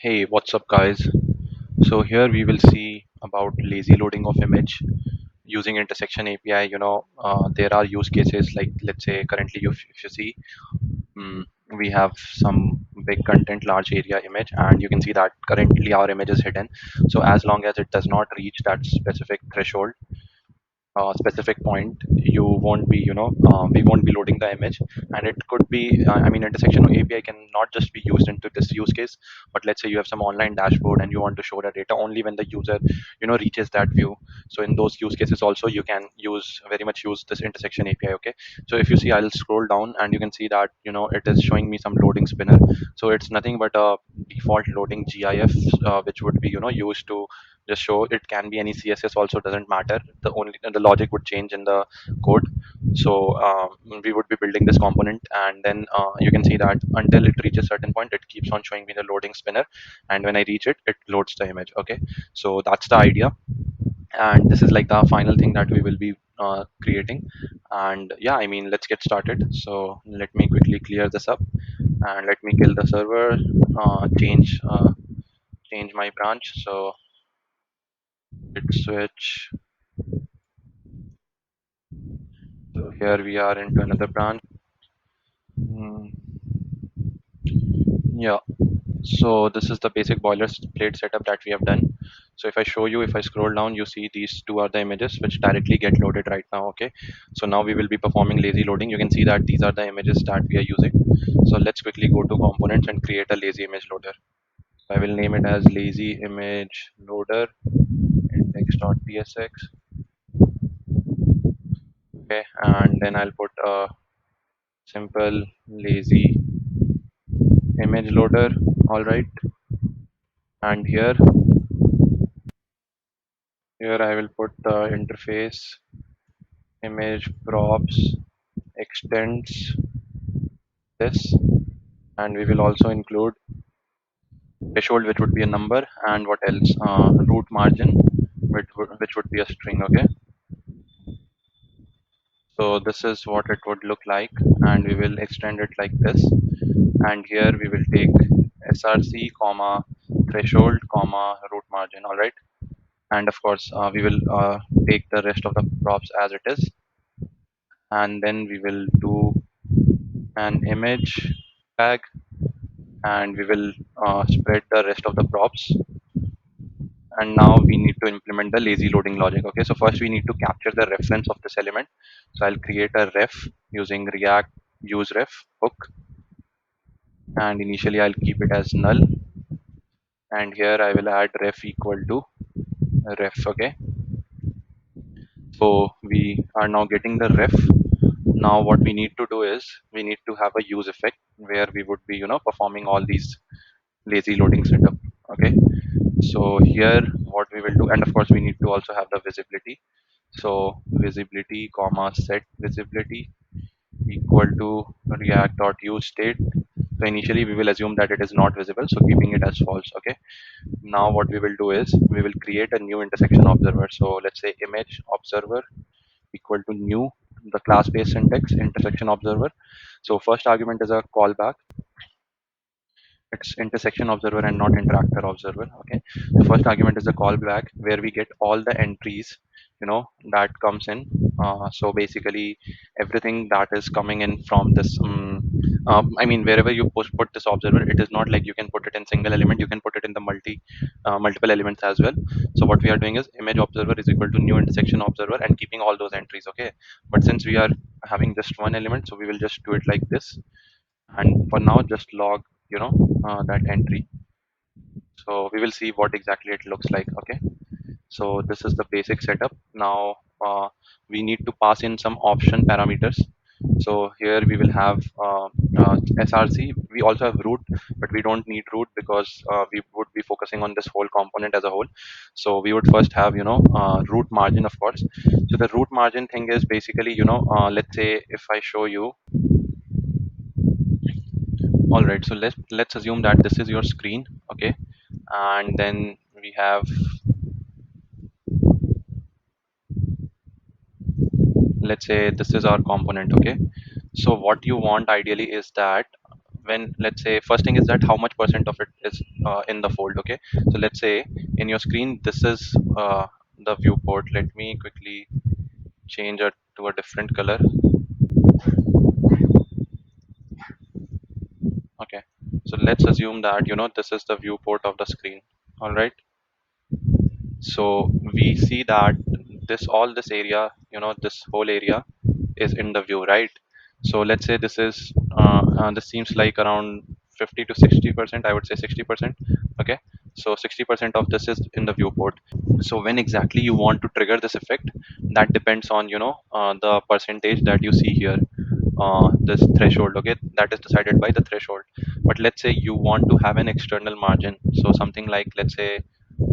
Hey, what's up, guys? So here we will see about lazy loading of image using intersection API. There are use cases like, let's say, currently if you see, mm, we have some big content, large area image, and you can see that currently our image is hidden. So as long as it does not reach that specific threshold, specific point, you won't be we won't be loading the image. And it could be intersection API can not just be used into this use case, but let's say you have some online dashboard and you want to show the data only when the user reaches that view. So in those use cases also you can very much use this intersection API. Okay, so if you see, I'll scroll down and you can see that it is showing me some loading spinner. So it's nothing but a default loading GIF, which would be used to just show. It can be any CSS also, doesn't matter. The logic would change in the code. So we would be building this component, and then you can see that until it reaches certain point, it keeps on showing me the loading spinner, and when I reach it, it loads the image. Okay, so that's the idea, and this is like the final thing that we will be creating. And yeah, let's get started. So let me quickly clear this up, and let me kill the server, change my branch. So git switch. So here we are into another branch. Hmm, yeah. So this is the basic boilerplate setup that we have done. So if I show you, if I scroll down, you see these two are the images which directly get loaded right now. Okay. So now we will be performing lazy loading. You can see that these are the images that we are using. So let's quickly go to components and create a lazy image loader. I will name it as lazy image loader index.tsx. Okay. And then I'll put a simple lazy image loader. All right. And here I will put the interface image props extends this, and we will also include threshold, which would be a number, and what else, root margin, which would be a string. Okay, so this is what it would look like, and we will extend it like this. And here we will take src comma threshold comma root margin. All right, and of course we will take the rest of the props as it is, and then we will do an image tag, and we will spread the rest of the props. And now we need to implement the lazy loading logic. Okay, so first we need to capture the reference of this element. So I'll create a ref using react use ref hook, and initially I'll keep it as null, and here I will add ref equal to ref. Okay, so we are now getting the ref. Now what we need to do is we need to have a use effect where we would be performing all these lazy loading setup. Okay, so here what we will do, and of course we need to also have the visibility. So visibility comma set visibility equal to react.useState. So initially we will assume that it is not visible, so keeping it as false. Okay, now what we will do is we will create a new intersection observer. So let's say image observer equal to new, the class based syntax intersection observer. So first argument is a callback. It's intersection observer and not interactor observer. Okay, the first argument is a callback where we get all the entries that comes in. So basically everything that is coming in from this wherever you put this observer, it is not like you can put it in single element, you can put it in the multiple elements as well. So what we are doing is image observer is equal to new intersection observer and keeping all those entries. Okay, but since we are having just one element, so we will just do it like this, and for now just log that entry. So we will see what exactly it looks like. Okay, so this is the basic setup. Now we need to pass in some option parameters. So here we will have src. We also have root, but we don't need root because we would be focusing on this whole component as a whole. So we would first have root margin, of course. So the root margin thing is basically let's say if I show you. All right, so let's assume that this is your screen. Okay, and then we have, let's say this is our component. Okay, so what you want ideally is that when, let's say, first thing is that how much percent of it is in the fold. Okay, so let's say in your screen this is the viewport. Let me quickly change it to a different color. Okay, so let's assume that this is the viewport of the screen. All right, so we see that this area, this whole area is in the view, right? So let's say this seems like around 50 to 60%. I would say 60%. Okay, so 60% of this is in the viewport. So when exactly you want to trigger this effect, that depends on the percentage that you see here, this threshold. Okay, that is decided by the threshold. But let's say you want to have an external margin, so something like, let's say,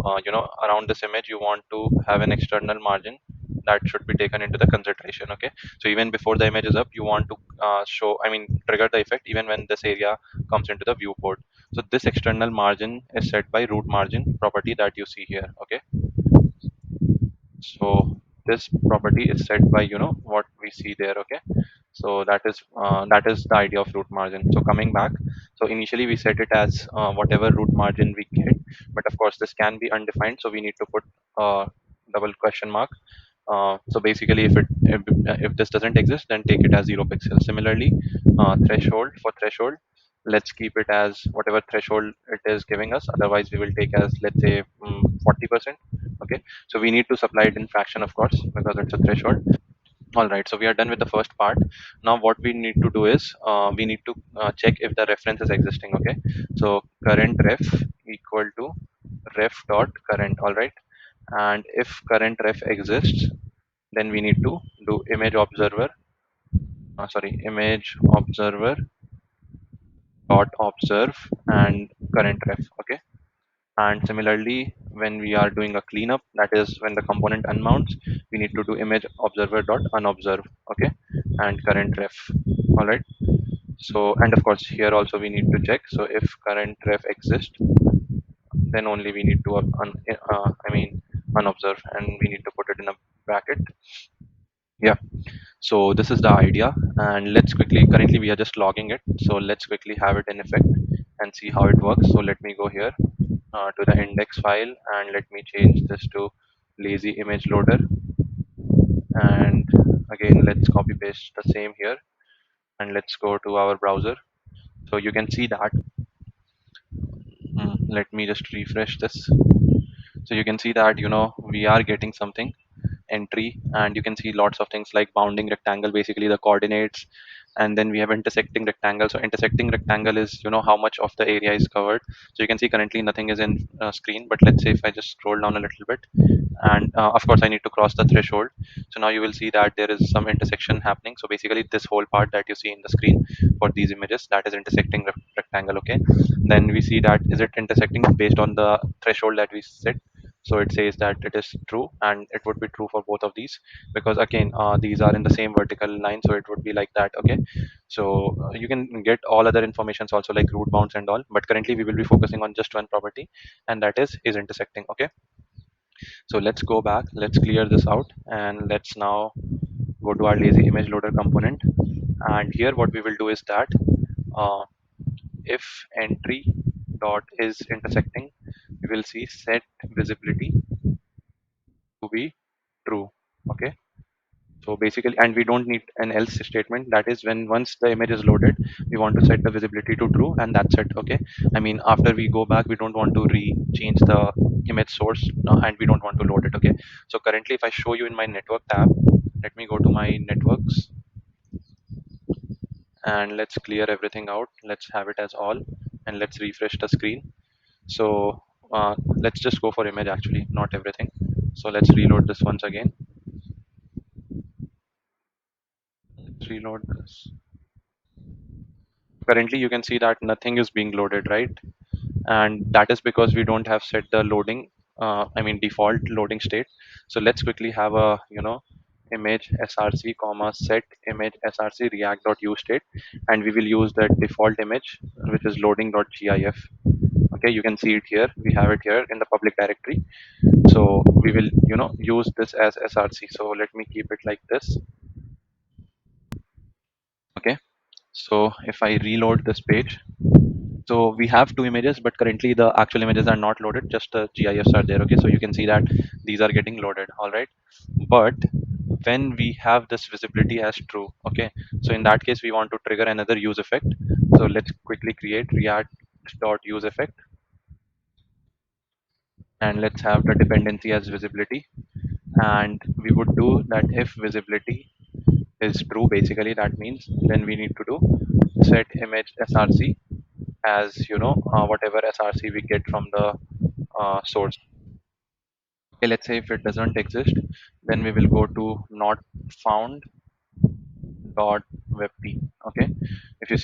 around this image you want to have an external margin that should be taken into the consideration. Okay, so even before the image is up, you want to trigger the effect even when this area comes into the viewport. So this external margin is set by root margin property that you see here. Okay, so this property is set by what we see there. Okay, so that is the idea of root margin. So coming back, so initially we set it as whatever root margin we get, but of course this can be undefined, so we need to put double question mark. So basically, if this doesn't exist, then take it as 0 pixels. Similarly, threshold, for threshold, let's keep it as whatever threshold it is giving us. Otherwise, we will take as, let's say, 40%. Okay, so we need to supply it in fraction, of course, because it's a threshold. All right, so we are done with the first part. Now what we need to do is we need to check if the reference is existing. Okay, so current ref equal to ref dot current. All right, and if current ref exists, then we need to do image observer dot observe and current ref. Okay, and similarly, when we are doing a cleanup, that is when the component unmounts, we need to do image observer dot unobserve. Okay, and current ref. All right, so, and of course here also we need to check. So if current ref exists, then only we need to unobserve, and we need to put it in a bracket. Yeah, so this is the idea, and let's quickly, currently we are just logging it, so let's quickly have it in effect and see how it works. So let me go here to the index file, and let me change this to lazy image loader, and again let's copy paste the same here, and let's go to our browser. So you can see that, let me just refresh this. So you can see that we are getting something entry, and you can see lots of things like bounding rectangle, basically the coordinates, and then we have intersecting rectangle. So intersecting rectangle is how much of the area is covered. So you can see currently nothing is in screen, but let's say if I just scroll down a little bit, and of course I need to cross the threshold. So now you will see that there is some intersection happening. So basically this whole part that you see in the screen for these images, that is intersecting rectangle. Okay, then we see that is it intersecting based on the threshold that we set. So it says that it is true, and it would be true for both of these, because again these are in the same vertical line, so it would be like that. Okay, so you can get all other informations also, like root bounds and all, but currently we will be focusing on just one property, and that is intersecting. Okay, so let's go back, let's clear this out, and let's now go to our lazy image loader component. And here what we will do is that uh, if entry dot is intersecting, we will see set visibility to be true. Okay, so basically, and we don't need an else statement. That is, when once the image is loaded, we want to set the visibility to true, and that's it. Okay, I mean, after we go back, we don't want to change the image source, and we don't want to load it. Okay, so currently if I show you in my network tab, let me go to my networks, and let's clear everything out, let's have it as all, and let's refresh the screen. So let's just go for image, actually not everything. So let's reload this once again. Let's reload this. Currently you can see that nothing is being loaded, right? And that is because we don't have set the loading, default loading state. So let's quickly have a image src comma set image src react.use state, and we will use that default image, which is loading.gif. Okay, you can see it here, we have it here in the public directory. So we will use this as src. So let me keep it like this. Okay, So if I reload this page, so we have two images, but currently the actual images are not loaded, just the gifs are there. Okay, so you can see that these are getting loaded. All right, but when we have this visibility as true, okay, so in that case we want to trigger another use effect. So let's quickly create react dot use effect, and let's have the dependency as visibility. And we would do that if visibility is true, basically that means then we need to do set image src as whatever src we get from the source. Okay, let's say if it doesn't exist, then we will go to not found dot webp. Okay, if you